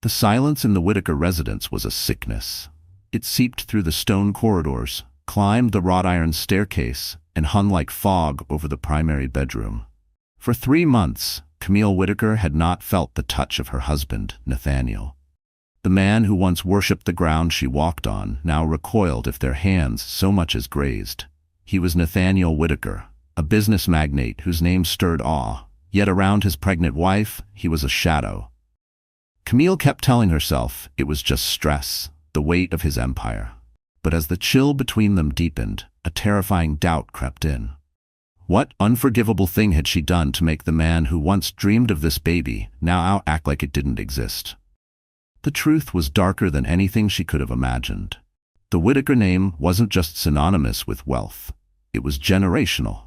The silence in the Whitaker residence was a sickness. It seeped through the stone corridors, climbed the wrought iron staircase, and hung like fog over the primary bedroom. For 3 months, Camille Whitaker had not felt the touch of her husband, Nathaniel. The man who once worshipped the ground she walked on now recoiled if their hands so much as grazed. He was Nathaniel Whitaker, a business magnate whose name stirred awe, yet around his pregnant wife, he was a shadow. Camille kept telling herself it was just stress, the weight of his empire. But as the chill between them deepened, a terrifying doubt crept in. What unforgivable thing had she done to make the man who once dreamed of this baby now act like it didn't exist? The truth was darker than anything she could have imagined. The Whitaker name wasn't just synonymous with wealth. It was generational.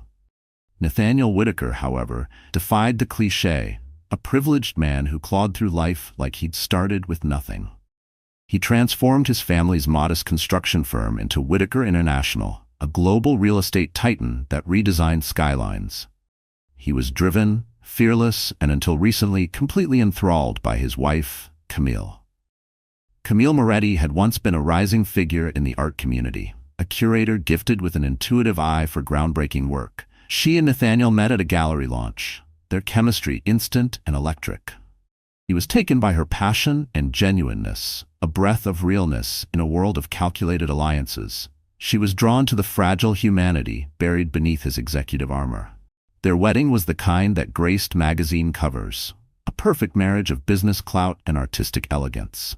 Nathaniel Whitaker, however, defied the cliché, a privileged man who clawed through life like he'd started with nothing. He transformed his family's modest construction firm into Whitaker International, a global real estate titan that redesigned skylines. He was driven, fearless, and until recently completely enthralled by his wife, Camille. Camille Moretti had once been a rising figure in the art community, a curator gifted with an intuitive eye for groundbreaking work. She and Nathaniel met at a gallery launch, their chemistry instant and electric. He was taken by her passion and genuineness, a breath of realness in a world of calculated alliances. She was drawn to the fragile humanity buried beneath his executive armor. Their wedding was the kind that graced magazine covers, a perfect marriage of business clout and artistic elegance.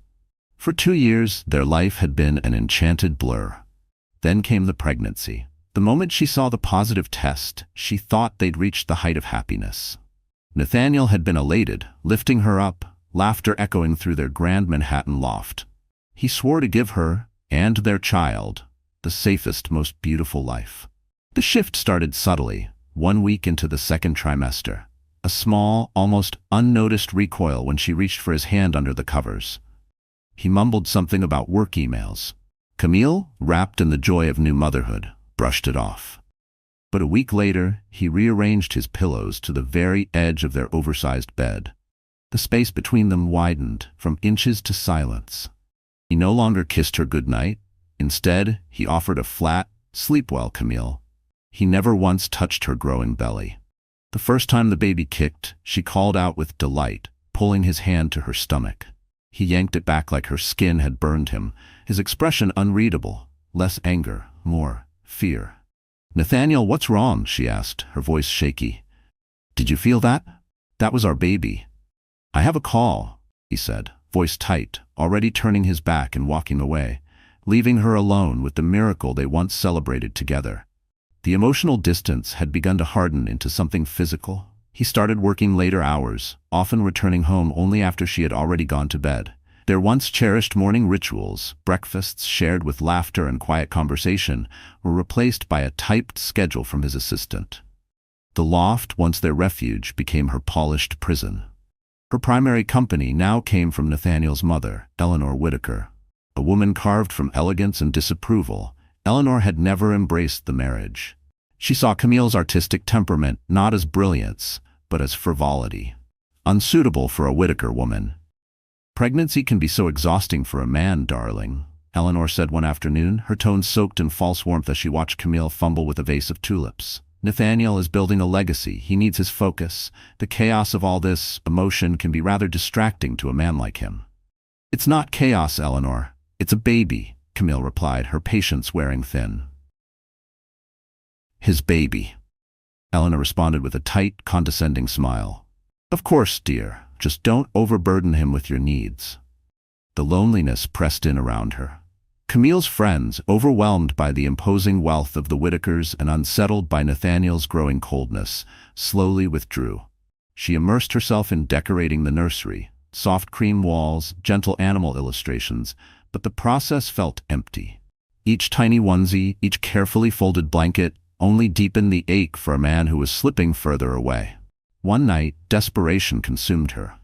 For 2 years, their life had been an enchanted blur. Then came the pregnancy. The moment she saw the positive test, she thought they'd reached the height of happiness. Nathaniel had been elated, lifting her up, laughter echoing through their grand Manhattan loft. He swore to give her, and their child, the safest, most beautiful life. The shift started subtly, 1 week into the second trimester. A small, almost unnoticed recoil when she reached for his hand under the covers. He mumbled something about work emails. Camille, wrapped in the joy of new motherhood, brushed it off. But a week later, he rearranged his pillows to the very edge of their oversized bed. The space between them widened from inches to silence. He no longer kissed her goodnight. Instead, he offered a flat, "Sleep well, Camille." He never once touched her growing belly. The first time the baby kicked, she called out with delight, pulling his hand to her stomach. He yanked it back like her skin had burned him, his expression unreadable, less anger, more fear. "Nathaniel, what's wrong?" she asked, her voice shaky. "Did you feel that? That was our baby." "I have a call," he said, voice tight, already turning his back and walking away, leaving her alone with the miracle they once celebrated together. The emotional distance had begun to harden into something physical. He started working later hours, often returning home only after she had already gone to bed. Their once cherished morning rituals, breakfasts shared with laughter and quiet conversation, were replaced by a typed schedule from his assistant. The loft, once their refuge, became her polished prison. Her primary company now came from Nathaniel's mother, Eleanor Whitaker. A woman carved from elegance and disapproval, Eleanor had never embraced the marriage. She saw Camille's artistic temperament not as brilliance, but as frivolity. Unsuitable for a Whitaker woman. "Pregnancy can be so exhausting for a man, darling," Eleanor said one afternoon, her tone soaked in false warmth as she watched Camille fumble with a vase of tulips. "Nathaniel is building a legacy. He needs his focus. The chaos of all this emotion can be rather distracting to a man like him." "It's not chaos, Eleanor. It's a baby," Camille replied, her patience wearing thin. "His baby," Eleanor responded with a tight, condescending smile. "Of course, dear. Just don't overburden him with your needs." The loneliness pressed in around her. Camille's friends, overwhelmed by the imposing wealth of the Whitakers and unsettled by Nathaniel's growing coldness, slowly withdrew. She immersed herself in decorating the nursery, soft cream walls, gentle animal illustrations, but the process felt empty. Each tiny onesie, each carefully folded blanket, only deepened the ache for a man who was slipping further away. One night, desperation consumed her.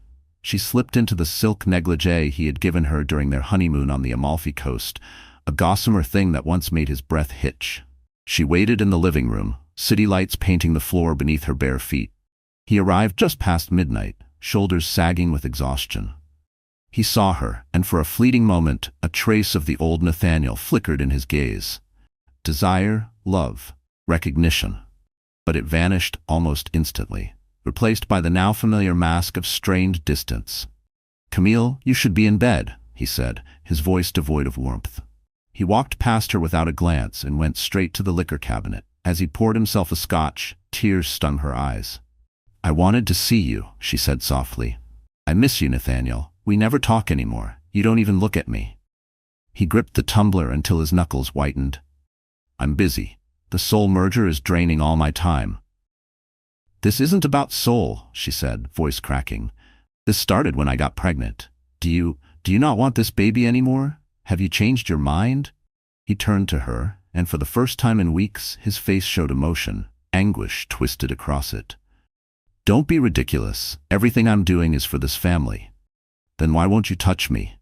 She slipped into the silk negligee he had given her during their honeymoon on the Amalfi Coast, a gossamer thing that once made his breath hitch. She waited in the living room, city lights painting the floor beneath her bare feet. He arrived just past midnight, shoulders sagging with exhaustion. He saw her, and for a fleeting moment, a trace of the old Nathaniel flickered in his gaze. Desire, love, recognition. But it vanished almost instantly, replaced by the now familiar mask of strained distance. "Camille, you should be in bed," he said, his voice devoid of warmth. He walked past her without a glance and went straight to the liquor cabinet. As he poured himself a scotch, tears stung her eyes. "I wanted to see you," she said softly. "I miss you, Nathaniel. We never talk anymore. You don't even look at me." He gripped the tumbler until his knuckles whitened. "I'm busy. The soul merger is draining all my time." "This isn't about soul," she said, voice cracking. "This started when I got pregnant. Do you not want this baby anymore? Have you changed your mind?" He turned to her, and for the first time in weeks, his face showed emotion, anguish twisted across it. "Don't be ridiculous. Everything I'm doing is for this family." "Then why won't you touch me?"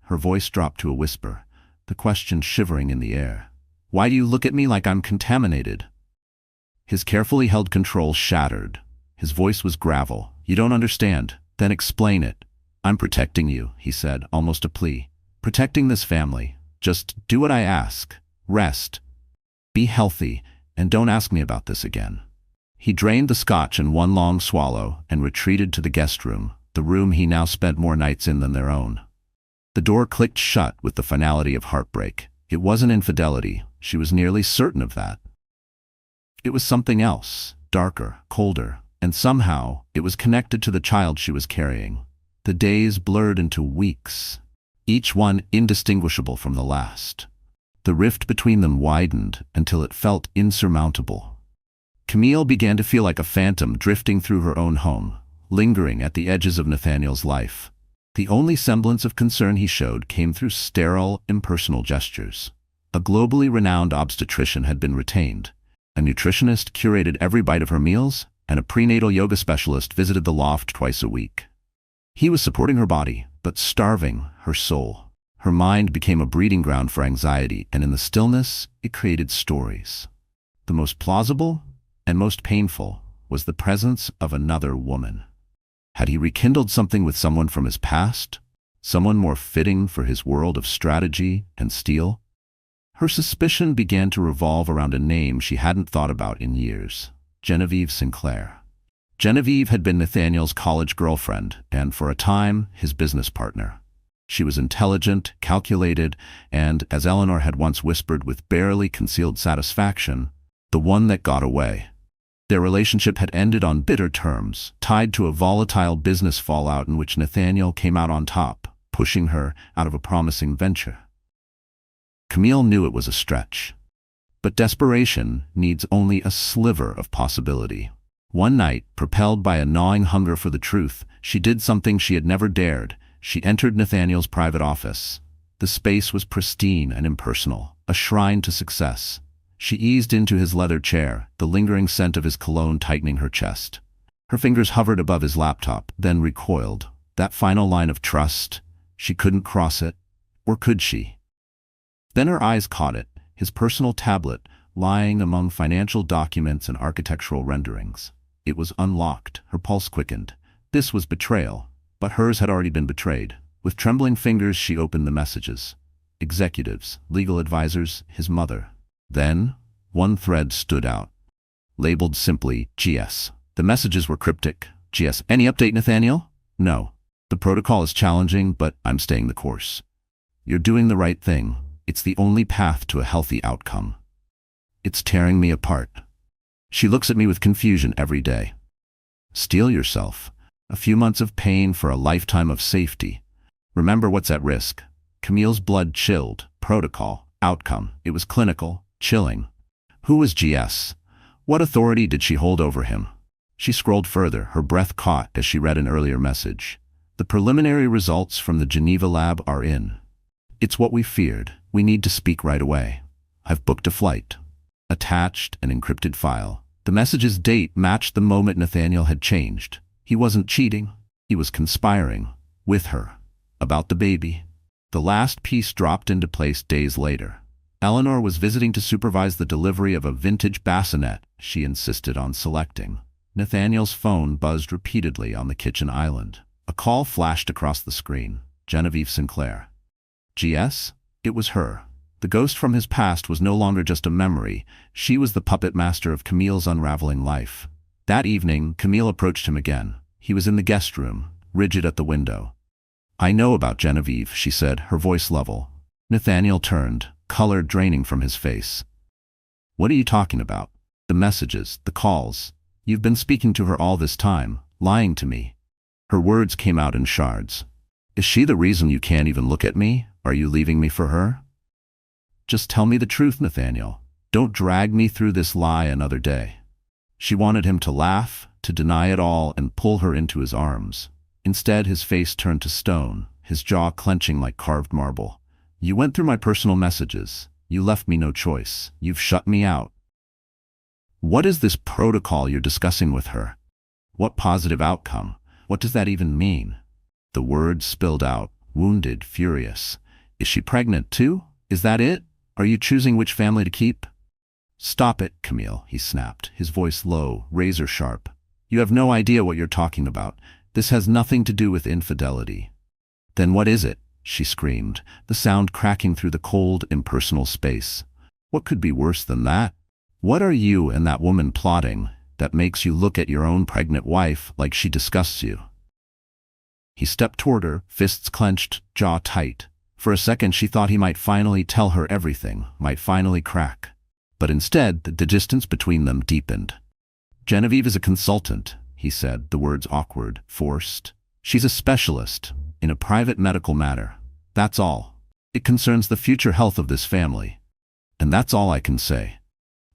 Her voice dropped to a whisper, the question shivering in the air. "Why do you look at me like I'm contaminated?" His carefully held control shattered. His voice was gravel. "You don't understand. Then explain it." "I'm protecting you," he said, almost a plea. "Protecting this family. Just do what I ask. Rest. Be healthy, and don't ask me about this again." He drained the scotch in one long swallow and retreated to the guest room, the room he now spent more nights in than their own. The door clicked shut with the finality of heartbreak. It wasn't infidelity. She was nearly certain of that. It was something else, darker, colder, and somehow it was connected to the child she was carrying. The days blurred into weeks, each one indistinguishable from the last. The rift between them widened until it felt insurmountable. Camille began to feel like a phantom drifting through her own home, lingering at the edges of Nathaniel's life. The only semblance of concern he showed came through sterile, impersonal gestures. A globally renowned obstetrician had been retained. A nutritionist curated every bite of her meals, and a prenatal yoga specialist visited the loft twice a week. He was supporting her body, but starving her soul. Her mind became a breeding ground for anxiety, and in the stillness, it created stories. The most plausible and most painful was the presence of another woman. Had he rekindled something with someone from his past? Someone more fitting for his world of strategy and steel? Her suspicion began to revolve around a name she hadn't thought about in years: Genevieve Sinclair. Genevieve had been Nathaniel's college girlfriend and, for a time, his business partner. She was intelligent, calculated, and, as Eleanor had once whispered with barely concealed satisfaction, the one that got away. Their relationship had ended on bitter terms, tied to a volatile business fallout in which Nathaniel came out on top, pushing her out of a promising venture. Camille knew it was a stretch. But desperation needs only a sliver of possibility. One night, propelled by a gnawing hunger for the truth, she did something she had never dared. She entered Nathaniel's private office. The space was pristine and impersonal, a shrine to success. She eased into his leather chair, the lingering scent of his cologne tightening her chest. Her fingers hovered above his laptop, then recoiled. That final line of trust, she couldn't cross it, or could she? Then her eyes caught it, his personal tablet, lying among financial documents and architectural renderings. It was unlocked. Her pulse quickened. This was betrayal, but hers had already been betrayed. With trembling fingers, she opened the messages. Executives, legal advisors, his mother. Then, one thread stood out, labeled simply GS. The messages were cryptic. GS, any update, Nathaniel? No. The protocol is challenging, but I'm staying the course. You're doing the right thing. It's the only path to a healthy outcome. It's tearing me apart. She looks at me with confusion every day. Steel yourself. A few months of pain for a lifetime of safety. Remember what's at risk. Camille's blood chilled. Protocol. Outcome. It was clinical. Chilling. Who was GS? What authority did she hold over him? She scrolled further, her breath caught as she read an earlier message. The preliminary results from the Geneva lab are in. It's what we feared. We need to speak right away. I've booked a flight. Attached an encrypted file. The message's date matched the moment Nathaniel had changed. He wasn't cheating. He was conspiring. With her. About the baby. The last piece dropped into place days later. Eleanor was visiting to supervise the delivery of a vintage bassinet she insisted on selecting. Nathaniel's phone buzzed repeatedly on the kitchen island. A call flashed across the screen. Genevieve Sinclair. GS? It was her. The ghost from his past was no longer just a memory. She was the puppet master of Camille's unraveling life. That evening, Camille approached him again. He was in the guest room, rigid at the window. "I know about Genevieve," she said, her voice level. Nathaniel turned, color draining from his face. "What are you talking about? The messages, the calls. You've been speaking to her all this time, lying to me." Her words came out in shards. "Is she the reason you can't even look at me? Are you leaving me for her?" "Just tell me the truth, Nathaniel. Don't drag me through this lie another day." She wanted him to laugh, to deny it all, and pull her into his arms. Instead, his face turned to stone, his jaw clenching like carved marble. "You went through my personal messages. You left me no choice. You've shut me out. What is this protocol you're discussing with her? What positive outcome? What does that even mean?" The words spilled out, wounded, furious. "Is she pregnant too? Is that it? Are you choosing which family to keep?" "Stop it, Camille," he snapped, his voice low, razor sharp. "You have no idea what you're talking about. This has nothing to do with infidelity." "Then what is it?" she screamed, the sound cracking through the cold, impersonal space. "What could be worse than that? What are you and that woman plotting that makes you look at your own pregnant wife like she disgusts you?" He stepped toward her, fists clenched, jaw tight. For a second she thought he might finally tell her everything, might finally crack. But instead, the distance between them deepened. "Genevieve is a consultant," he said, the words awkward, forced. "She's a specialist in a private medical matter. That's all. It concerns the future health of this family. And that's all I can say."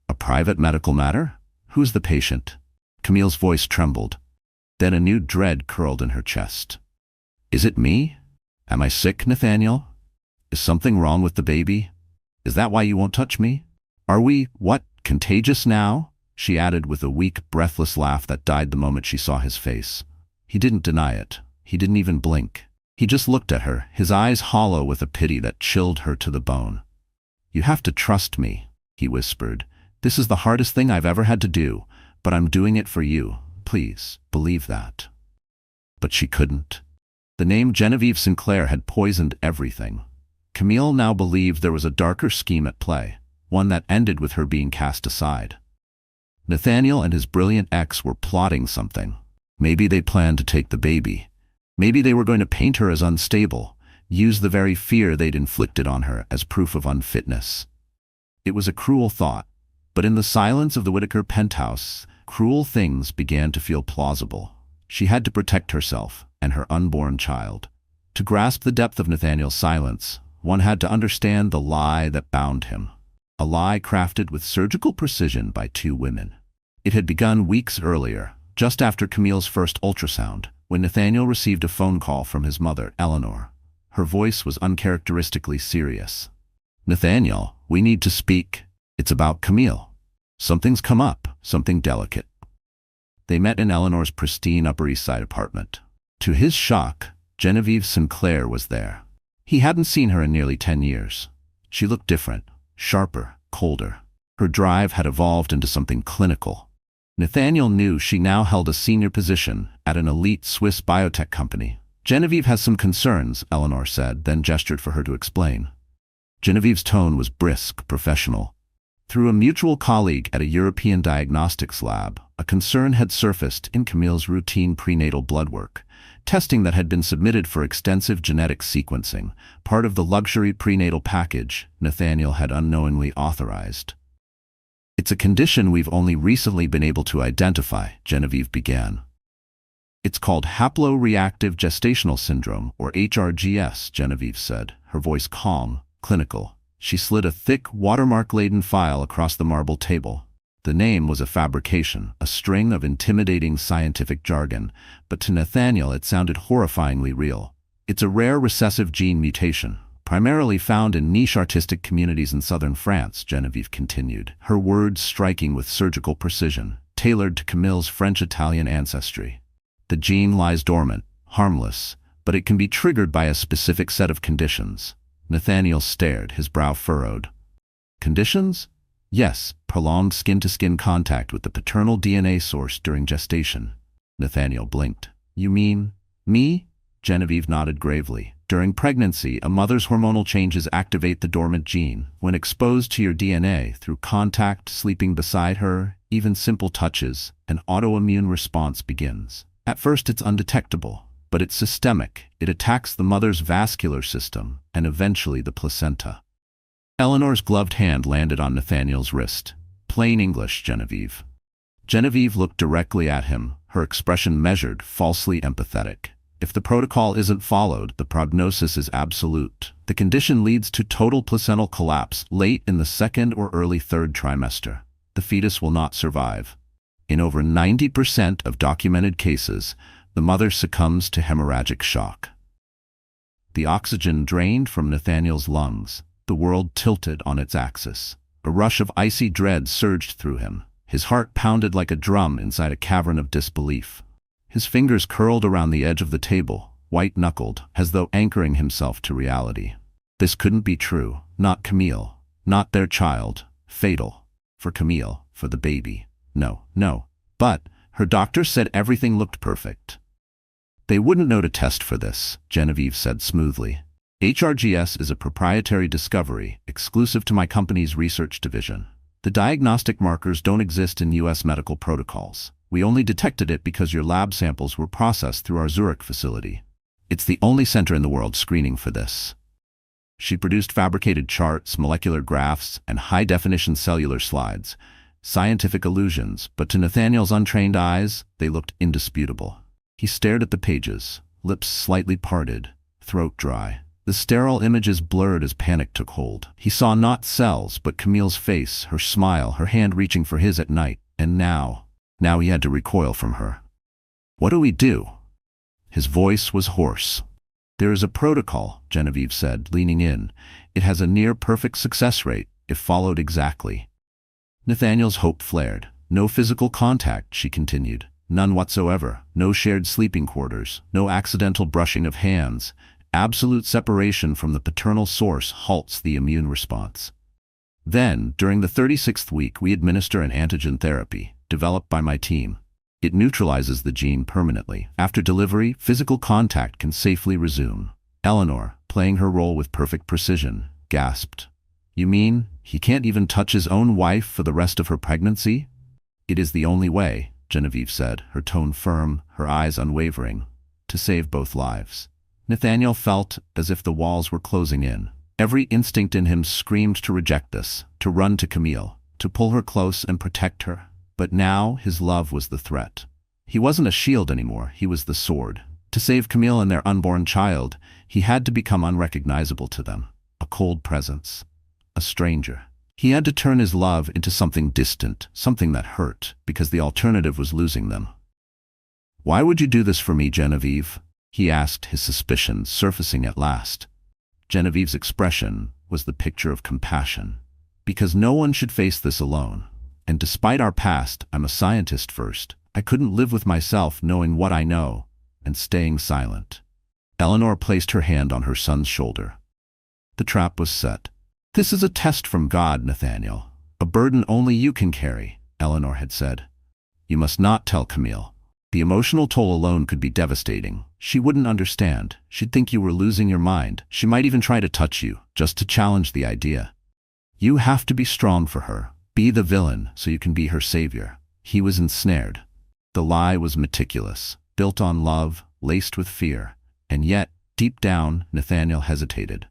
"A private medical matter? Who's the patient?" Camille's voice trembled. Then a new dread curled in her chest. "Is it me? Am I sick, Nathaniel? Is something wrong with the baby? Is that why you won't touch me? Are we, what, contagious now?" she added with a weak, breathless laugh that died the moment she saw his face. He didn't deny it. He didn't even blink. He just looked at her, his eyes hollow with a pity that chilled her to the bone. "You have to trust me," he whispered. "This is the hardest thing I've ever had to do, but I'm doing it for you. Please, believe that." But she couldn't. The name Genevieve Sinclair had poisoned everything. Camille now believed there was a darker scheme at play, one that ended with her being cast aside. Nathaniel and his brilliant ex were plotting something. Maybe they planned to take the baby. Maybe they were going to paint her as unstable, use the very fear they'd inflicted on her as proof of unfitness. It was a cruel thought, but in the silence of the Whitaker penthouse, cruel things began to feel plausible. She had to protect herself and her unborn child. To grasp the depth of Nathaniel's silence, one had to understand the lie that bound him. A lie crafted with surgical precision by two women. It had begun weeks earlier, just after Camille's first ultrasound, when Nathaniel received a phone call from his mother, Eleanor. Her voice was uncharacteristically serious. "Nathaniel, we need to speak. It's about Camille. Something's come up, something delicate." They met in Eleanor's pristine Upper East Side apartment. To his shock, Genevieve Sinclair was there. He hadn't seen her in nearly 10 years. She looked different, sharper, colder. Her drive had evolved into something clinical. Nathaniel knew she now held a senior position at an elite Swiss biotech company. "Genevieve has some concerns," Eleanor said, then gestured for her to explain. Genevieve's tone was brisk, professional. Through a mutual colleague at a European diagnostics lab, a concern had surfaced in Camille's routine prenatal blood work, testing that had been submitted for extensive genetic sequencing, part of the luxury prenatal package Nathaniel had unknowingly authorized. "It's a condition we've only recently been able to identify," Genevieve began. "It's called haploreactive gestational syndrome, or HRGS," Genevieve said, her voice calm, clinical. She slid a thick, watermark-laden file across the marble table. The name was a fabrication, a string of intimidating scientific jargon, but to Nathaniel it sounded horrifyingly real. "It's a rare recessive gene mutation, primarily found in niche artistic communities in southern France," Genevieve continued, her words striking with surgical precision, tailored to Camille's French-Italian ancestry. "The gene lies dormant, harmless, but it can be triggered by a specific set of conditions." Nathaniel stared, his brow furrowed. "Conditions?" "Yes, prolonged skin-to-skin contact with the paternal DNA source during gestation." Nathaniel blinked. "You mean me?" Genevieve nodded gravely. During pregnancy, a mother's hormonal changes activate the dormant gene. When exposed to your DNA through contact, sleeping beside her, even simple touches, an autoimmune response begins. At first it's undetectable, but it's systemic. It attacks the mother's vascular system and eventually the placenta. Eleanor's gloved hand landed on Nathaniel's wrist. Plain English, Genevieve. Genevieve looked directly at him, her expression measured, falsely empathetic. If the protocol isn't followed, the prognosis is absolute. The condition leads to total placental collapse late in the second or early third trimester. The fetus will not survive. In over 90% of documented cases, the mother succumbs to hemorrhagic shock. The oxygen drained from Nathaniel's lungs. The world tilted on its axis. A rush of icy dread surged through him. His heart pounded like a drum inside a cavern of disbelief. His fingers curled around the edge of the table, white-knuckled, as though anchoring himself to reality. This couldn't be true. Not Camille. Not their child. Fatal. For Camille. For the baby. No. But her doctor said everything looked perfect. They wouldn't know to test for this, Genevieve said smoothly. HRGS is a proprietary discovery, exclusive to my company's research division. The diagnostic markers don't exist in U.S. medical protocols. We only detected it because your lab samples were processed through our Zurich facility. It's the only center in the world screening for this. She produced fabricated charts, molecular graphs, and high-definition cellular slides. Scientific illusions, but to Nathaniel's untrained eyes, they looked indisputable. He stared at the pages, lips slightly parted, throat dry. The sterile images blurred as panic took hold. He saw not cells, but Camille's face, her smile, her hand reaching for his at night. And now he had to recoil from her. What do we do? His voice was hoarse. There is a protocol, Genevieve said, leaning in. It has a near-perfect success rate, if followed exactly. Nathaniel's hope flared. No physical contact, she continued. None whatsoever. No shared sleeping quarters. No accidental brushing of hands. Absolute separation from the paternal source halts the immune response. Then, during the 36th week, we administer an antigen therapy, developed by my team. It neutralizes the gene permanently. After delivery, physical contact can safely resume. Eleanor, playing her role with perfect precision, gasped. You mean, he can't even touch his own wife for the rest of her pregnancy? It is the only way, Genevieve said, her tone firm, her eyes unwavering, to save both lives. Nathaniel felt as if the walls were closing in. Every instinct in him screamed to reject this, to run to Camille, to pull her close and protect her. But now his love was the threat. He wasn't a shield anymore, he was the sword. To save Camille and their unborn child, he had to become unrecognizable to them. A cold presence. A stranger. He had to turn his love into something distant, something that hurt, because the alternative was losing them. Why would you do this for me, Genevieve? He asked, his suspicions surfacing at last. Genevieve's expression was the picture of compassion. Because no one should face this alone. And despite our past, I'm a scientist first. I couldn't live with myself knowing what I know, and staying silent. Eleanor placed her hand on her son's shoulder. The trap was set. This is a test from God, Nathaniel. A burden only you can carry, Eleanor had said. You must not tell Camille. The emotional toll alone could be devastating. She wouldn't understand. She'd think you were losing your mind. She might even try to touch you, just to challenge the idea. You have to be strong for her. Be the villain so you can be her savior. He was ensnared. The lie was meticulous, built on love, laced with fear. And yet, deep down, Nathaniel hesitated.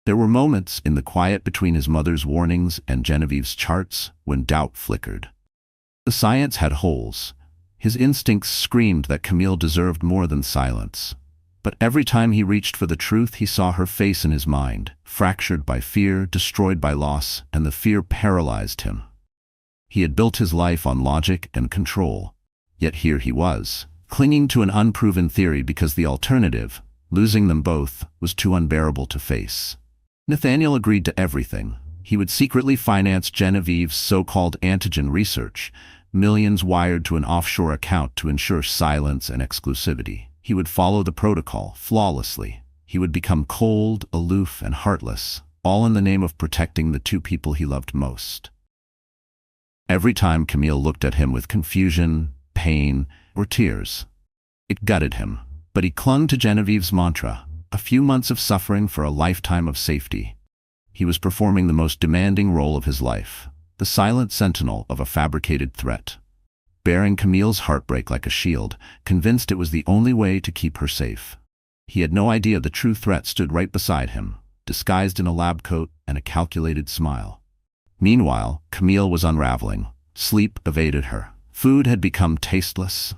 There were moments in the quiet between his mother's warnings and Genevieve's charts when doubt flickered. The science had holes. His instincts screamed that Camille deserved more than silence. But every time he reached for the truth, he saw her face in his mind, fractured by fear, destroyed by loss, and the fear paralyzed him. He had built his life on logic and control. Yet here he was, clinging to an unproven theory because the alternative, losing them both, was too unbearable to face. Nathaniel agreed to everything. He would secretly finance Genevieve's so-called antigen research, millions wired to an offshore account to ensure silence and exclusivity. He would follow the protocol flawlessly. He would become cold, aloof, and heartless, all in the name of protecting the two people he loved most. Every time Camille looked at him with confusion, pain, or tears, it gutted him. But he clung to Genevieve's mantra. A few months of suffering for a lifetime of safety. He was performing the most demanding role of his life, the silent sentinel of a fabricated threat, bearing Camille's heartbreak like a shield, convinced it was the only way to keep her safe. He had no idea the true threat stood right beside him, disguised in a lab coat and a calculated smile. Meanwhile, Camille was unraveling. Sleep evaded her. Food had become tasteless.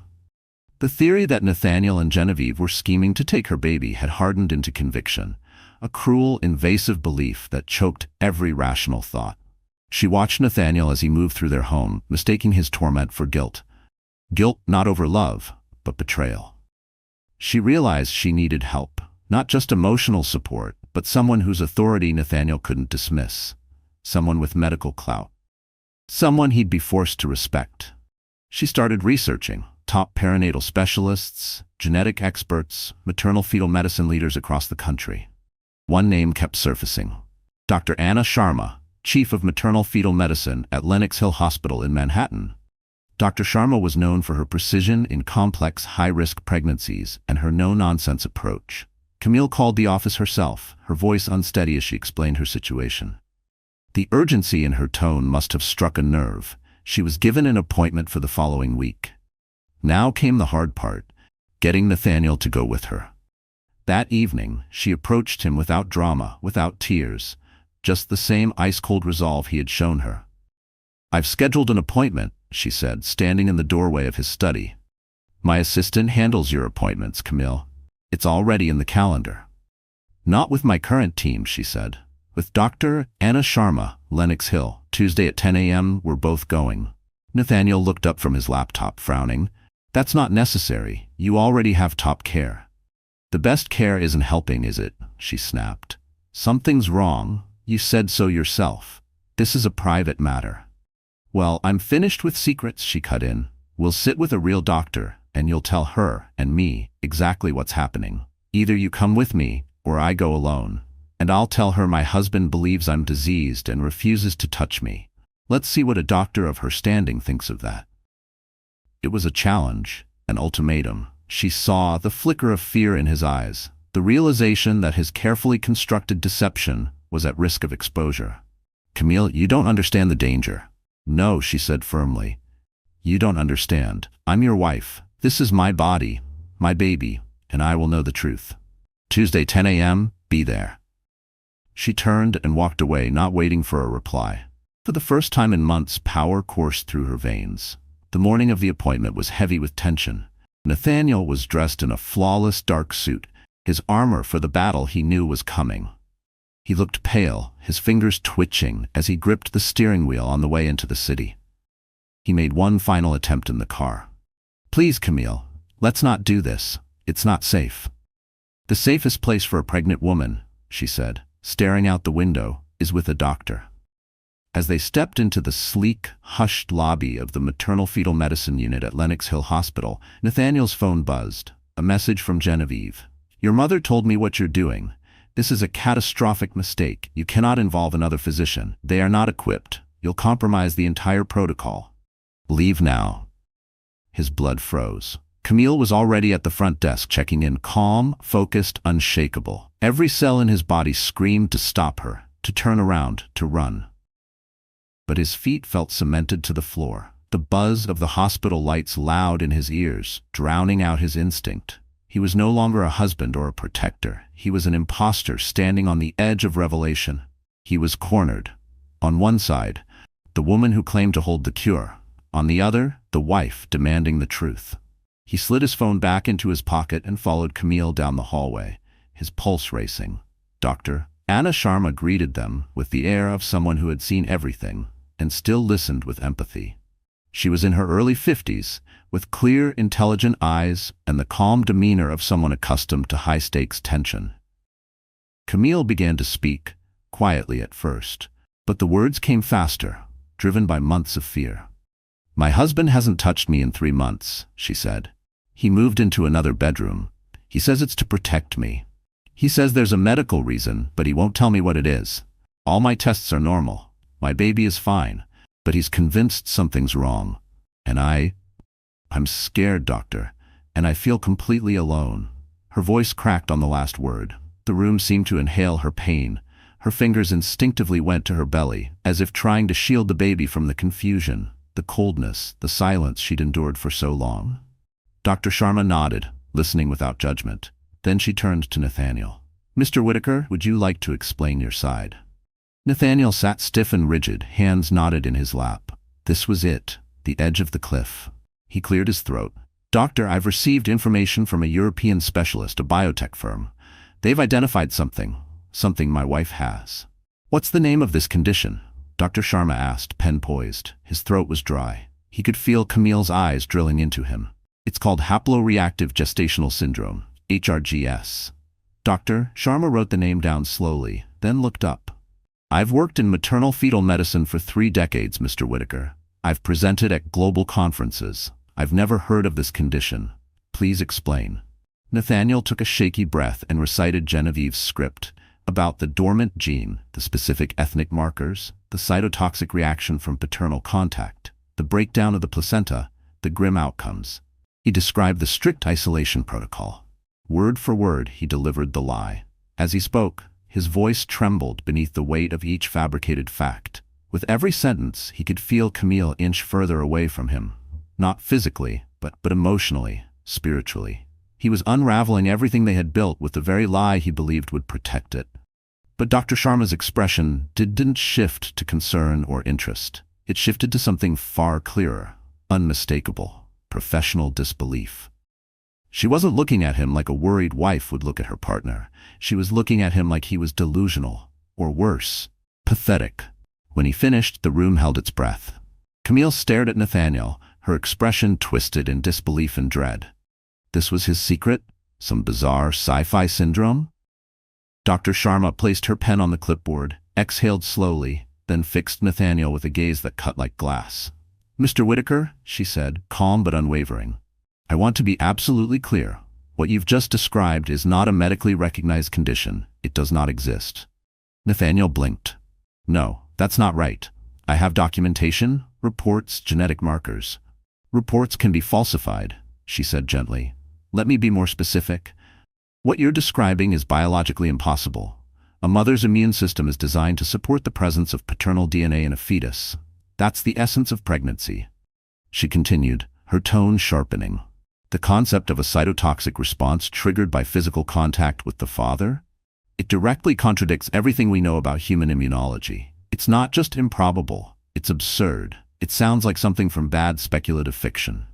The theory that Nathaniel and Genevieve were scheming to take her baby had hardened into conviction, a cruel, invasive belief that choked every rational thought. She watched Nathaniel as he moved through their home, mistaking his torment for guilt. Guilt not over love, but betrayal. She realized she needed help, not just emotional support, but someone whose authority Nathaniel couldn't dismiss, someone with medical clout, someone he'd be forced to respect. She started researching top perinatal specialists, genetic experts, maternal-fetal medicine leaders across the country. One name kept surfacing: Dr. Anna Sharma, Chief of Maternal-Fetal Medicine at Lenox Hill Hospital in Manhattan. Dr. Sharma was known for her precision in complex, high-risk pregnancies and her no-nonsense approach. Camille called the office herself, her voice unsteady as she explained her situation. The urgency in her tone must have struck a nerve. She was given an appointment for the following week. Now came the hard part, getting Nathaniel to go with her. That evening, she approached him without drama, without tears, just the same ice-cold resolve he had shown her. "I've scheduled an appointment," she said, standing in the doorway of his study. "My assistant handles your appointments, Camille. It's already in the calendar." "Not with my current team," she said. "With Dr. Anna Sharma, Lenox Hill, Tuesday at 10 a.m. We're both going." Nathaniel looked up from his laptop, frowning. "That's not necessary. You already have top care." "The best care isn't helping, is it?" she snapped. "Something's wrong. You said so yourself. This is a private matter." "Well, I'm finished with secrets," she cut in. "We'll sit with a real doctor, and you'll tell her and me exactly what's happening. Either you come with me, or I go alone. And I'll tell her my husband believes I'm diseased and refuses to touch me. Let's see what a doctor of her standing thinks of that." It was a challenge, an ultimatum. She saw the flicker of fear in his eyes, the realization that his carefully constructed deception was at risk of exposure. "Camille, you don't understand the danger." "No," she said firmly. "You don't understand. I'm your wife. This is my body, my baby, and I will know the truth. Tuesday, 10 a.m., be there." She turned and walked away, not waiting for a reply. For the first time in months, power coursed through her veins. The morning of the appointment was heavy with tension. Nathaniel was dressed in a flawless dark suit, his armor for the battle he knew was coming. He looked pale, his fingers twitching as he gripped the steering wheel on the way into the city. He made one final attempt in the car. "Please, Camille, let's not do this. It's not safe." "The safest place for a pregnant woman," she said, staring out the window, "is with a doctor." As they stepped into the sleek, hushed lobby of the maternal-fetal medicine unit at Lenox Hill Hospital, Nathaniel's phone buzzed. A message from Genevieve. "Your mother told me what you're doing. This is a catastrophic mistake. You cannot involve another physician. They are not equipped. You'll compromise the entire protocol. Leave now." His blood froze. Camille was already at the front desk, checking in, calm, focused, unshakable. Every cell in his body screamed to stop her, to turn around, to run. But his feet felt cemented to the floor. The buzz of the hospital lights loud in his ears, drowning out his instinct. He was no longer a husband or a protector. He was an imposter standing on the edge of revelation. He was cornered. On one side, the woman who claimed to hold the cure. On the other, the wife demanding the truth. He slid his phone back into his pocket and followed Camille down the hallway, his pulse racing. Dr. Anna Sharma greeted them with the air of someone who had seen everything and still listened with empathy. She was in her early 50s, with clear, intelligent eyes and the calm demeanor of someone accustomed to high-stakes tension. Camille began to speak, quietly at first, but the words came faster, driven by months of fear. "My husband hasn't touched me in 3 months," she said. "He moved into another bedroom. He says it's to protect me. He says there's a medical reason, but he won't tell me what it is. All my tests are normal. My baby is fine, but he's convinced something's wrong. And I'm scared, doctor, and I feel completely alone." Her voice cracked on the last word. The room seemed to inhale her pain. Her fingers instinctively went to her belly, as if trying to shield the baby from the confusion, the coldness, the silence she'd endured for so long. Dr. Sharma nodded, listening without judgment. Then she turned to Nathaniel. "Mr. Whitaker, would you like to explain your side?" Nathaniel sat stiff and rigid, hands knotted in his lap. This was it, the edge of the cliff. He cleared his throat. "Doctor, I've received information from a European specialist, a biotech firm. They've identified something my wife has." "What's the name of this condition?" Dr. Sharma asked, pen poised. His throat was dry. He could feel Camille's eyes drilling into him. "It's called haploreactive gestational syndrome, HRGS." Dr. Sharma wrote the name down slowly, then looked up. "I've worked in maternal fetal medicine for 3 decades, Mr. Whitaker. I've presented at global conferences. I've never heard of this condition. Please explain." Nathaniel took a shaky breath and recited Genevieve's script about the dormant gene, the specific ethnic markers, the cytotoxic reaction from paternal contact, the breakdown of the placenta, the grim outcomes. He described the strict isolation protocol. Word for word, he delivered the lie. As he spoke, his voice trembled beneath the weight of each fabricated fact. With every sentence, he could feel Camille inch further away from him. Not physically, but emotionally, spiritually. He was unraveling everything they had built with the very lie he believed would protect it. But Dr. Sharma's expression didn't shift to concern or interest. It shifted to something far clearer, unmistakable, professional disbelief. She wasn't looking at him like a worried wife would look at her partner. She was looking at him like he was delusional, or worse, pathetic. When he finished, the room held its breath. Camille stared at Nathaniel, her expression twisted in disbelief and dread. This was his secret? Some bizarre sci-fi syndrome? Dr. Sharma placed her pen on the clipboard, exhaled slowly, then fixed Nathaniel with a gaze that cut like glass. "Mr. Whitaker," she said, calm but unwavering, "I want to be absolutely clear. What you've just described is not a medically recognized condition. It does not exist." Nathaniel blinked. "No, that's not right. I have documentation, reports, genetic markers." "Reports can be falsified," she said gently. "Let me be more specific. What you're describing is biologically impossible. A mother's immune system is designed to support the presence of paternal DNA in a fetus. That's the essence of pregnancy." She continued, her tone sharpening. "The concept of a cytotoxic response triggered by physical contact with the father? It directly contradicts everything we know about human immunology. It's not just improbable, it's absurd. It sounds like something from bad speculative fiction."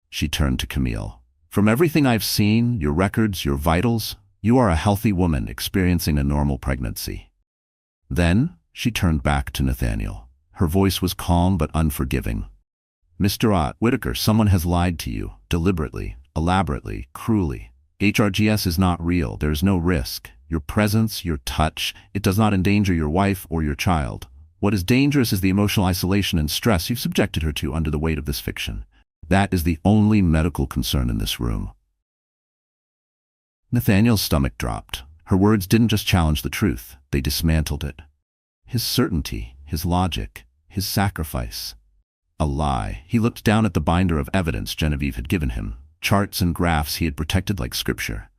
She turned to Camille. "From everything I've seen, your records, your vitals, you are a healthy woman experiencing a normal pregnancy." Then, she turned back to Nathaniel. Her voice was calm but unforgiving. "Mr. Whitaker, someone has lied to you, deliberately, elaborately, cruelly. HRGS is not real. There is no risk. Your presence, your touch, it does not endanger your wife or your child. What is dangerous is the emotional isolation and stress you've subjected her to under the weight of this fiction. That is the only medical concern in this room." Nathaniel's stomach dropped. Her words didn't just challenge the truth, they dismantled it. His certainty, his logic, his sacrifice. A lie. He looked down at the binder of evidence Genevieve had given him, charts and graphs he had protected like scripture.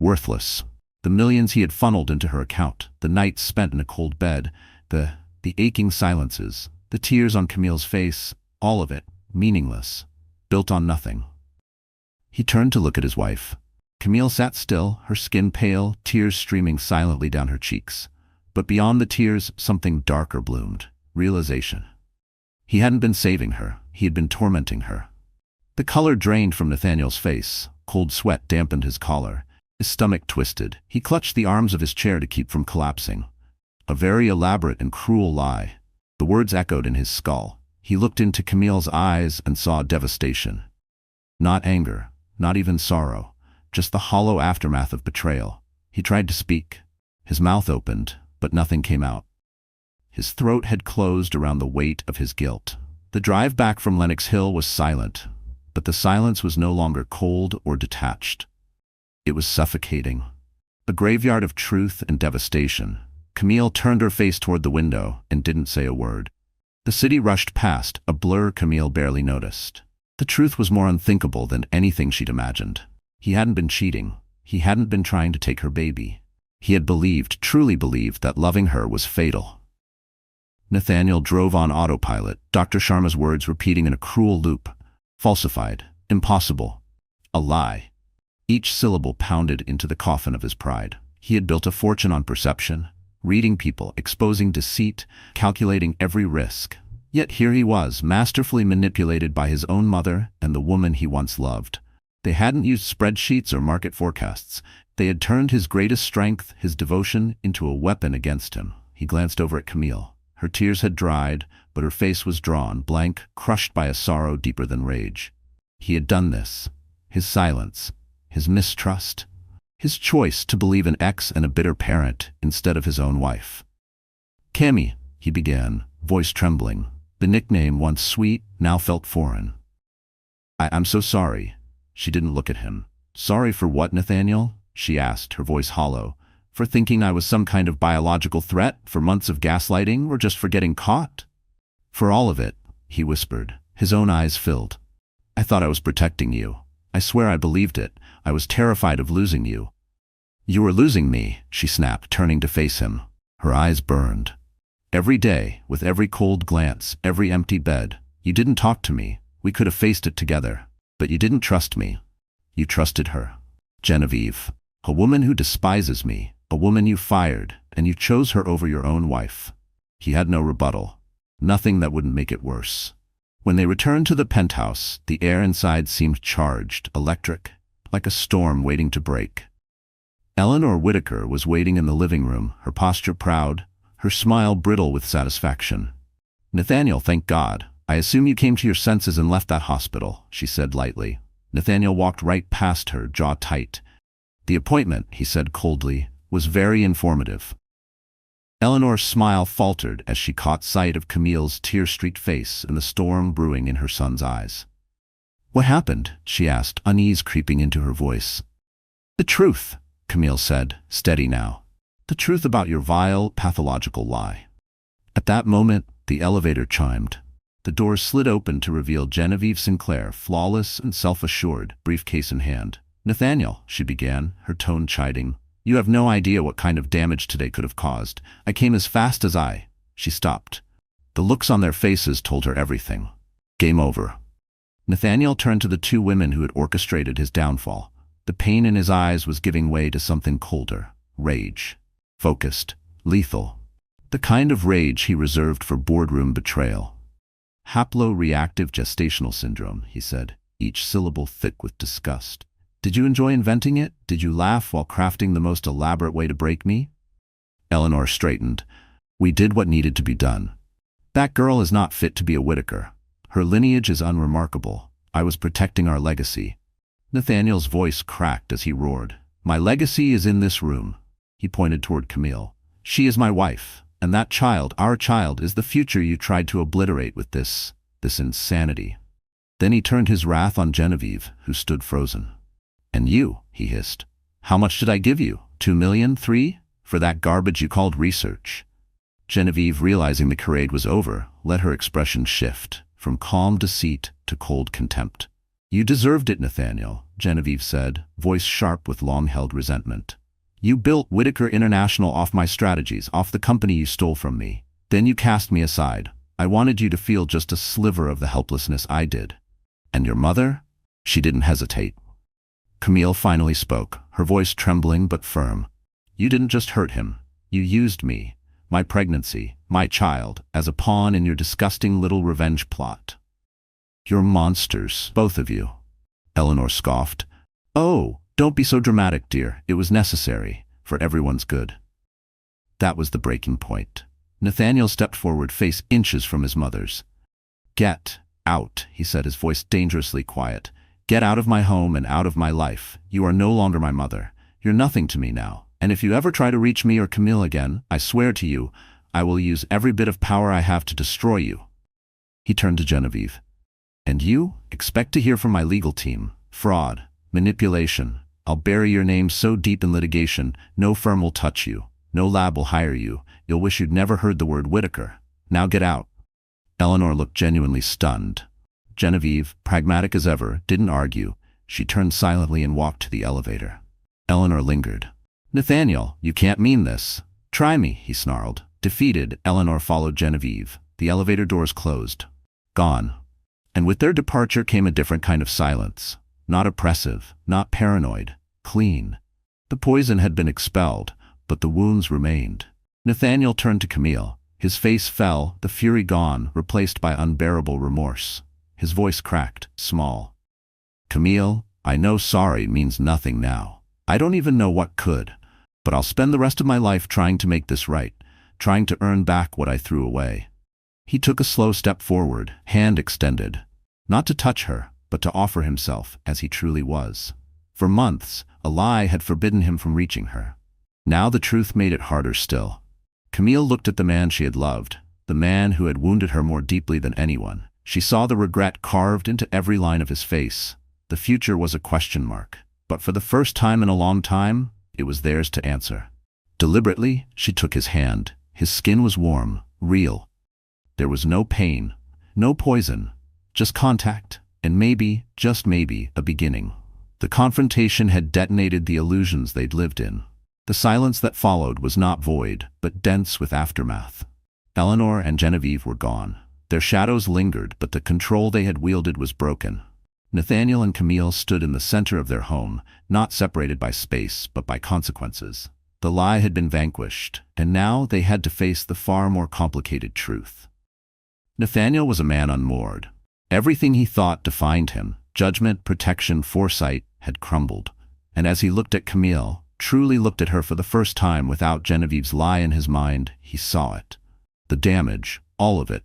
Worthless. The millions he had funneled into her account, the nights spent in a cold bed, the aching silences, the tears on Camille's face, all of it, meaningless, built on nothing. He turned to look at his wife. Camille sat still, her skin pale, tears streaming silently down her cheeks. But beyond the tears, something darker bloomed. Realization. He hadn't been saving her, he had been tormenting her. The color drained from Nathaniel's face, cold sweat dampened his collar. His stomach twisted. He clutched the arms of his chair to keep from collapsing. A very elaborate and cruel lie. The words echoed in his skull. He looked into Camille's eyes and saw devastation. Not anger, not even sorrow, just the hollow aftermath of betrayal. He tried to speak. His mouth opened, but nothing came out. His throat had closed around the weight of his guilt. The drive back from Lenox Hill was silent, but the silence was no longer cold or detached. It was suffocating. A graveyard of truth and devastation. Camille turned her face toward the window and didn't say a word. The city rushed past, a blur Camille barely noticed. The truth was more unthinkable than anything she'd imagined. He hadn't been cheating. He hadn't been trying to take her baby. He had believed, truly believed, that loving her was fatal. Nathaniel drove on autopilot, Dr. Sharma's words repeating in a cruel loop. Falsified. Impossible. A lie. Each syllable pounded into the coffin of his pride. He had built a fortune on perception, reading people, exposing deceit, calculating every risk. Yet here he was, masterfully manipulated by his own mother and the woman he once loved. They hadn't used spreadsheets or market forecasts. They had turned his greatest strength, his devotion, into a weapon against him. He glanced over at Camille. Her tears had dried, but her face was drawn, blank, crushed by a sorrow deeper than rage. He had done this. His silence, his mistrust, his choice to believe an ex and a bitter parent instead of his own wife. "Cammy," he began, voice trembling. The nickname, once sweet, now felt foreign. I'm so sorry." She didn't look at him. "Sorry for what, Nathaniel?" she asked, her voice hollow. "For thinking I was some kind of biological threat? For months of gaslighting? Or just for getting caught?" "For all of it," he whispered, his own eyes filled. "I thought I was protecting you. I swear I believed it. I was terrified of losing you." "You were losing me," she snapped, turning to face him. Her eyes burned. "Every day, with every cold glance, every empty bed, you didn't talk to me. We could have faced it together. But you didn't trust me. You trusted her. Genevieve. A woman who despises me. A woman you fired, and you chose her over your own wife." He had no rebuttal. Nothing that wouldn't make it worse. When they returned to the penthouse, the air inside seemed charged, electric, like a storm waiting to break. Eleanor Whitaker was waiting in the living room, her posture proud, her smile brittle with satisfaction. "Nathaniel, thank God. I assume you came to your senses and left that hospital," she said lightly. Nathaniel walked right past her, jaw tight. "The appointment," he said coldly, "was very informative." Eleanor's smile faltered as she caught sight of Camille's tear-streaked face and the storm brewing in her son's eyes. "What happened?" she asked, unease creeping into her voice. "The truth," Camille said, steady now. "The truth about your vile, pathological lie." At that moment, the elevator chimed. The doors slid open to reveal Genevieve Sinclair, flawless and self-assured, briefcase in hand. "Nathaniel," she began, her tone chiding, "you have no idea what kind of damage today could have caused. I came as fast as I—" She stopped. The looks on their faces told her everything. Game over. Nathaniel turned to the two women who had orchestrated his downfall. The pain in his eyes was giving way to something colder. Rage. Focused. Lethal. The kind of rage he reserved for boardroom betrayal. "Haplo-reactive gestational syndrome," he said, each syllable thick with disgust. "Did you enjoy inventing it? Did you laugh while crafting the most elaborate way to break me?" Eleanor straightened. "We did what needed to be done. That girl is not fit to be a Whitaker. Her lineage is unremarkable. I was protecting our legacy." Nathaniel's voice cracked as he roared. "My legacy is in this room." He pointed toward Camille. "She is my wife. And that child, our child, is the future you tried to obliterate with this insanity." Then he turned his wrath on Genevieve, who stood frozen. "And you," he hissed. "How much did I give you? 2 million? 3? For that garbage you called research?" Genevieve, realizing the charade was over, let her expression shift, from calm deceit to cold contempt. "You deserved it, Nathaniel," Genevieve said, voice sharp with long-held resentment. "You built Whitaker International off my strategies, off the company you stole from me. Then you cast me aside. I wanted you to feel just a sliver of the helplessness I did. And your mother?" She didn't hesitate. Camille finally spoke, her voice trembling but firm. "You didn't just hurt him. You used me, my pregnancy, my child, as a pawn in your disgusting little revenge plot. You're monsters, both of you." Eleanor scoffed. "Oh, don't be so dramatic, dear. It was necessary, for everyone's good." That was the breaking point. Nathaniel stepped forward, face inches from his mother's. "Get out," he said, his voice dangerously quiet. "Get out of my home and out of my life. You are no longer my mother. You're nothing to me now. And if you ever try to reach me or Camille again, I swear to you, I will use every bit of power I have to destroy you." He turned to Genevieve. "And you? Expect to hear from my legal team. Fraud. Manipulation. I'll bury your name so deep in litigation, no firm will touch you. No lab will hire you. You'll wish you'd never heard the word Whitaker. Now get out." Eleanor looked genuinely stunned. Genevieve, pragmatic as ever, didn't argue. She turned silently and walked to the elevator. Eleanor lingered. "Nathaniel, you can't mean this. Try me," he snarled. Defeated, Eleanor followed Genevieve. The elevator doors closed. Gone. And with their departure came a different kind of silence. Not oppressive, not paranoid. Clean. The poison had been expelled, but the wounds remained. Nathaniel turned to Camille. His face fell, the fury gone, replaced by unbearable remorse. His voice cracked, small. "Camille, I know sorry means nothing now. I don't even know what could. But I'll spend the rest of my life trying to make this right, trying to earn back what I threw away." He took a slow step forward, hand extended. Not to touch her, but to offer himself as he truly was. For months, a lie had forbidden him from reaching her. Now the truth made it harder still. Camille looked at the man she had loved, the man who had wounded her more deeply than anyone. She saw the regret carved into every line of his face. The future was a question mark, but for the first time in a long time, it was theirs to answer. Deliberately, she took his hand. His skin was warm, real. There was no pain, no poison, just contact, and maybe, just maybe, a beginning. The confrontation had detonated the illusions they'd lived in. The silence that followed was not void, but dense with aftermath. Eleanor and Genevieve were gone. Their shadows lingered, but the control they had wielded was broken. Nathaniel and Camille stood in the center of their home, not separated by space, but by consequences. The lie had been vanquished, and now they had to face the far more complicated truth. Nathaniel was a man unmoored. Everything he thought defined him, judgment, protection, foresight, had crumbled. And as he looked at Camille, truly looked at her for the first time without Genevieve's lie in his mind, he saw it. The damage, all of it.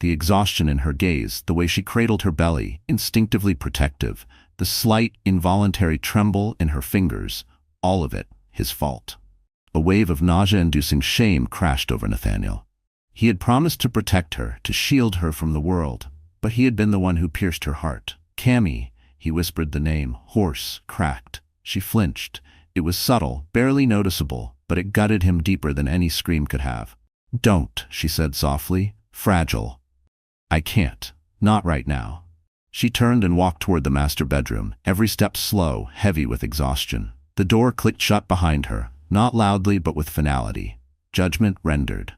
The exhaustion in her gaze, the way she cradled her belly, instinctively protective, the slight, involuntary tremble in her fingers, all of it, his fault. A wave of nausea-inducing shame crashed over Nathaniel. He had promised to protect her, to shield her from the world, but he had been the one who pierced her heart. "Cammy," he whispered the name, hoarse, cracked. She flinched. It was subtle, barely noticeable, but it gutted him deeper than any scream could have. "Don't," she said softly, "fragile. I can't. Not right now." She turned and walked toward the master bedroom, every step slow, heavy with exhaustion. The door clicked shut behind her, not loudly but with finality. Judgment rendered.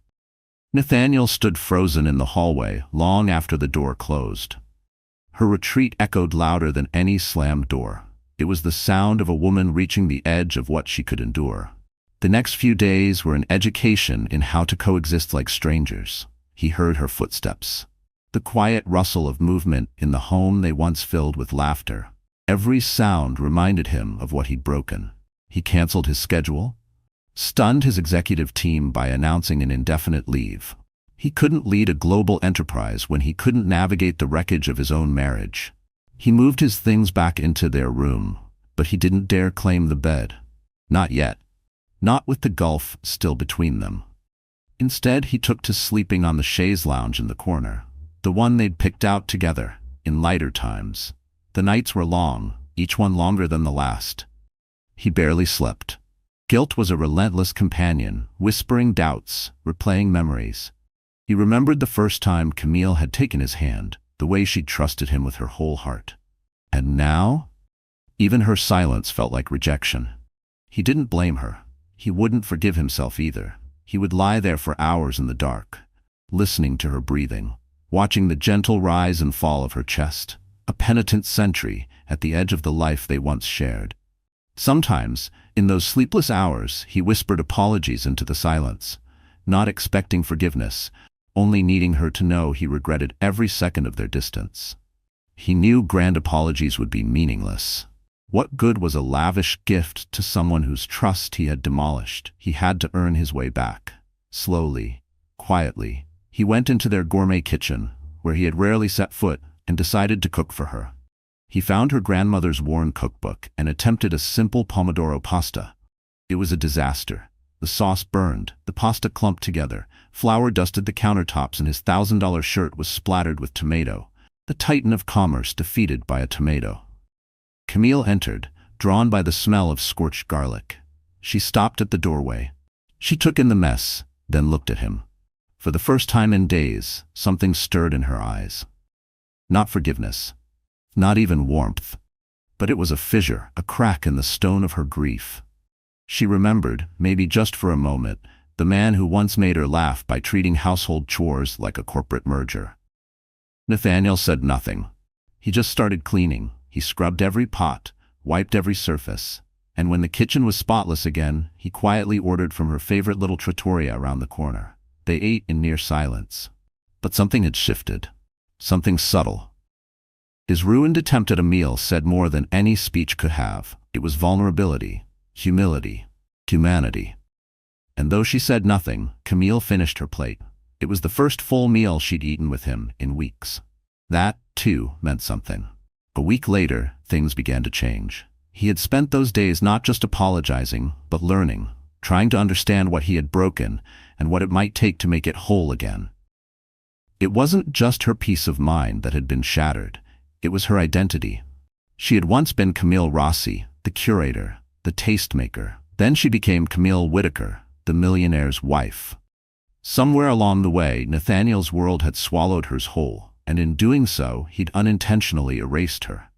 Nathaniel stood frozen in the hallway long after the door closed. Her retreat echoed louder than any slammed door. It was the sound of a woman reaching the edge of what she could endure. The next few days were an education in how to coexist like strangers. He heard her footsteps. The quiet rustle of movement in the home they once filled with laughter. Every sound reminded him of what he'd broken. He canceled his schedule, stunned his executive team by announcing an indefinite leave. He couldn't lead a global enterprise when he couldn't navigate the wreckage of his own marriage. He moved his things back into their room, but he didn't dare claim the bed. Not yet. Not with the gulf still between them. Instead, he took to sleeping on the chaise lounge in the corner. The one they'd picked out together, in lighter times. The nights were long, each one longer than the last. He barely slept. Guilt was a relentless companion, whispering doubts, replaying memories. He remembered the first time Camille had taken his hand, the way she'd trusted him with her whole heart. And now? Even her silence felt like rejection. He didn't blame her. He wouldn't forgive himself either. He would lie there for hours in the dark, listening to her breathing, watching the gentle rise and fall of her chest, a penitent sentry at the edge of the life they once shared. Sometimes, in those sleepless hours, he whispered apologies into the silence, not expecting forgiveness, only needing her to know he regretted every second of their distance. He knew grand apologies would be meaningless. What good was a lavish gift to someone whose trust he had demolished? He had to earn his way back. Slowly, quietly, he went into their gourmet kitchen, where he had rarely set foot, and decided to cook for her. He found her grandmother's worn cookbook and attempted a simple pomodoro pasta. It was a disaster. The sauce burned, the pasta clumped together, flour dusted the countertops, and his $1,000 shirt was splattered with tomato. The titan of commerce defeated by a tomato. Camille entered, drawn by the smell of scorched garlic. She stopped at the doorway. She took in the mess, then looked at him. For the first time in days, something stirred in her eyes. Not forgiveness. Not even warmth. But it was a fissure, a crack in the stone of her grief. She remembered, maybe just for a moment, the man who once made her laugh by treating household chores like a corporate merger. Nathaniel said nothing. He just started cleaning. He scrubbed every pot, wiped every surface, and when the kitchen was spotless again, he quietly ordered from her favorite little trattoria around the corner. They ate in near silence. But something had shifted. Something subtle. His ruined attempt at a meal said more than any speech could have. It was vulnerability, humility, humanity. And though she said nothing, Camille finished her plate. It was the first full meal she'd eaten with him in weeks. That, too, meant something. A week later, things began to change. He had spent those days not just apologizing, but learning, trying to understand what he had broken and what it might take to make it whole again. It wasn't just her peace of mind that had been shattered. It was her identity. She had once been Camille Rossi, the curator, the tastemaker. Then she became Camille Whitaker, the millionaire's wife. Somewhere along the way, Nathaniel's world had swallowed hers whole, and in doing so, he'd unintentionally erased her.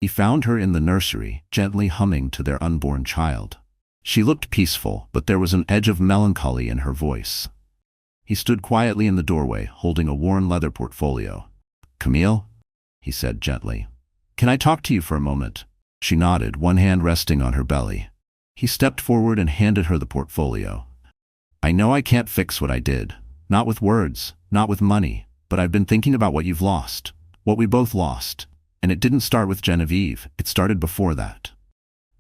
He found her in the nursery, gently humming to their unborn child. She looked peaceful, but there was an edge of melancholy in her voice. He stood quietly in the doorway, holding a worn leather portfolio. "Camille?" he said gently. "Can I talk to you for a moment?" She nodded, one hand resting on her belly. He stepped forward and handed her the portfolio. "I know I can't fix what I did. Not with words, not with money, but I've been thinking about what you've lost. What we both lost. And it didn't start with Genevieve, it started before that."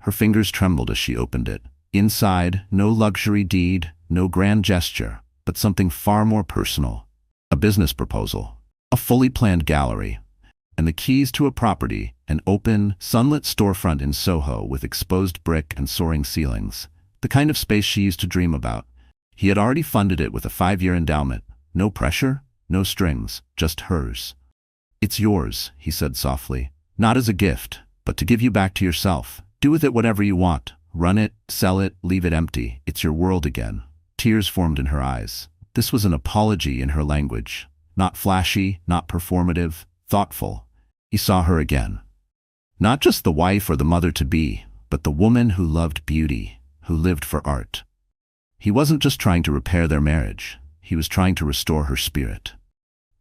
Her fingers trembled as she opened it. Inside, no luxury deed, no grand gesture, but something far more personal. A business proposal. A fully planned gallery. And the keys to a property, an open, sunlit storefront in Soho with exposed brick and soaring ceilings. The kind of space she used to dream about. He had already funded it with a 5-year endowment. No pressure, no strings, just hers. "It's yours," he said softly. "Not as a gift, but to give you back to yourself. Do with it whatever you want. Run it, sell it, leave it empty. It's your world again." Tears formed in her eyes. This was an apology in her language. Not flashy, not performative, thoughtful. He saw her again. Not just the wife or the mother-to-be, but the woman who loved beauty, who lived for art. He wasn't just trying to repair their marriage. He was trying to restore her spirit.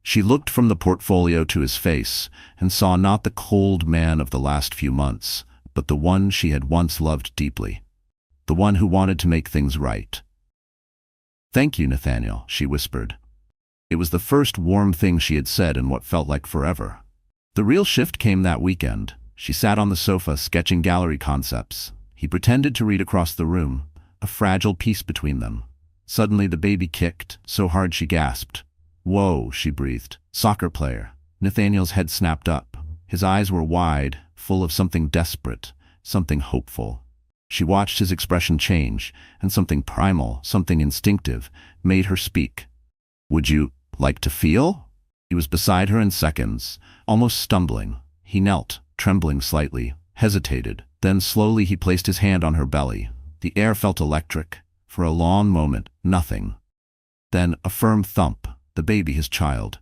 She looked from the portfolio to his face and saw not the cold man of the last few months, but the one she had once loved deeply. The one who wanted to make things right. "Thank you, Nathaniel," she whispered. It was the first warm thing she had said in what felt like forever. The real shift came that weekend. She sat on the sofa sketching gallery concepts. He pretended to read across the room, a fragile peace between them. Suddenly the baby kicked, so hard she gasped. "Whoa," she breathed. "Soccer player." Nathaniel's head snapped up. His eyes were wide, full of something desperate, something hopeful. She watched his expression change, and something primal, something instinctive, made her speak. "Would you like to feel?" He was beside her in seconds, almost stumbling. He knelt, trembling slightly, hesitated. Then slowly he placed his hand on her belly. The air felt electric. For a long moment, nothing. Then a firm thump. The baby, his child.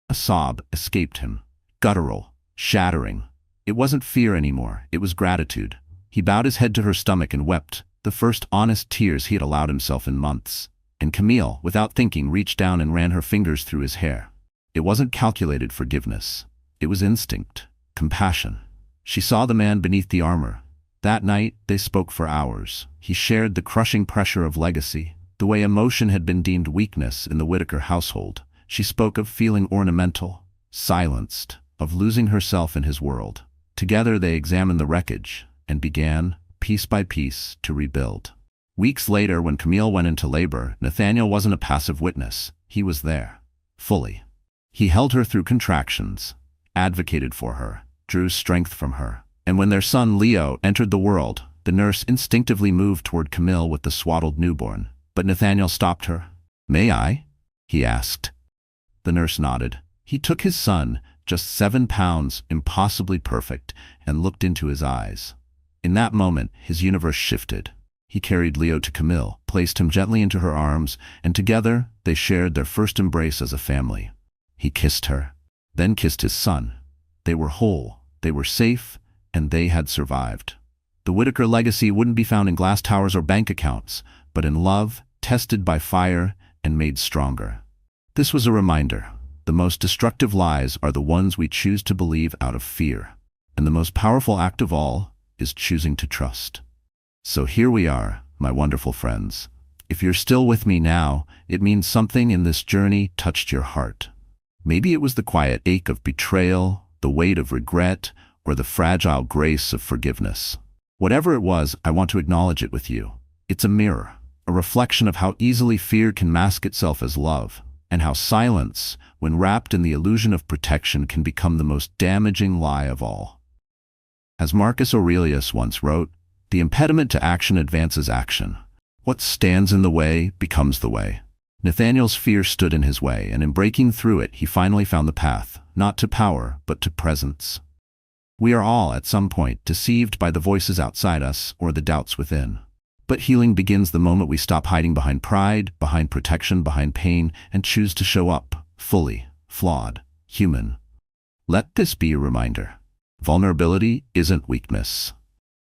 A sob escaped him. Guttural, shattering. It wasn't fear anymore, it was gratitude. He bowed his head to her stomach and wept, the first honest tears he had allowed himself in months. And Camille, without thinking, reached down and ran her fingers through his hair. It wasn't calculated forgiveness. It was instinct, compassion. She saw the man beneath the armor. That night, they spoke for hours. He shared the crushing pressure of legacy. The way emotion had been deemed weakness in the Whitaker household. She spoke of feeling ornamental, silenced, of losing herself in his world. Together they examined the wreckage and began, piece by piece, to rebuild. Weeks later, when Camille went into labor, Nathaniel wasn't a passive witness. He was there, fully. He held her through contractions, advocated for her, drew strength from her. And when their son Leo entered the world, the nurse instinctively moved toward Camille with the swaddled newborn. But Nathaniel stopped her. "May I?" he asked. The nurse nodded. He took his son, just 7 pounds, impossibly perfect, and looked into his eyes. In that moment, his universe shifted. He carried Leo to Camille, placed him gently into her arms, and together they shared their first embrace as a family. He kissed her, then kissed his son. They were whole, they were safe, and they had survived. The Whitaker legacy wouldn't be found in glass towers or bank accounts, but in love, tested by fire and made stronger. This was a reminder. The most destructive lies are the ones we choose to believe out of fear. And the most powerful act of all is choosing to trust. So here we are, my wonderful friends. If you're still with me now, it means something in this journey touched your heart. Maybe it was the quiet ache of betrayal, the weight of regret, or the fragile grace of forgiveness. Whatever it was, I want to acknowledge it with you. It's a mirror, a reflection of how easily fear can mask itself as love, and how silence, when wrapped in the illusion of protection, can become the most damaging lie of all. As Marcus Aurelius once wrote, "The impediment to action advances action. What stands in the way becomes the way." Nathaniel's fear stood in his way, and in breaking through it, he finally found the path, not to power, but to presence. We are all, at some point, deceived by the voices outside us or the doubts within. But healing begins the moment we stop hiding behind pride, behind protection, behind pain, and choose to show up, fully, flawed, human. Let this be a reminder. Vulnerability isn't weakness.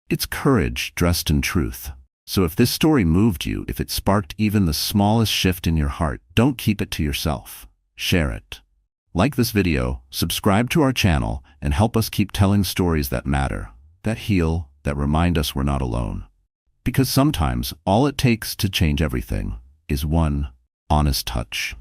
It's courage dressed in truth. So if this story moved you, if it sparked even the smallest shift in your heart, don't keep it to yourself. Share it. Like this video, subscribe to our channel, and help us keep telling stories that matter, that heal, that remind us we're not alone. Because sometimes all it takes to change everything is one honest touch.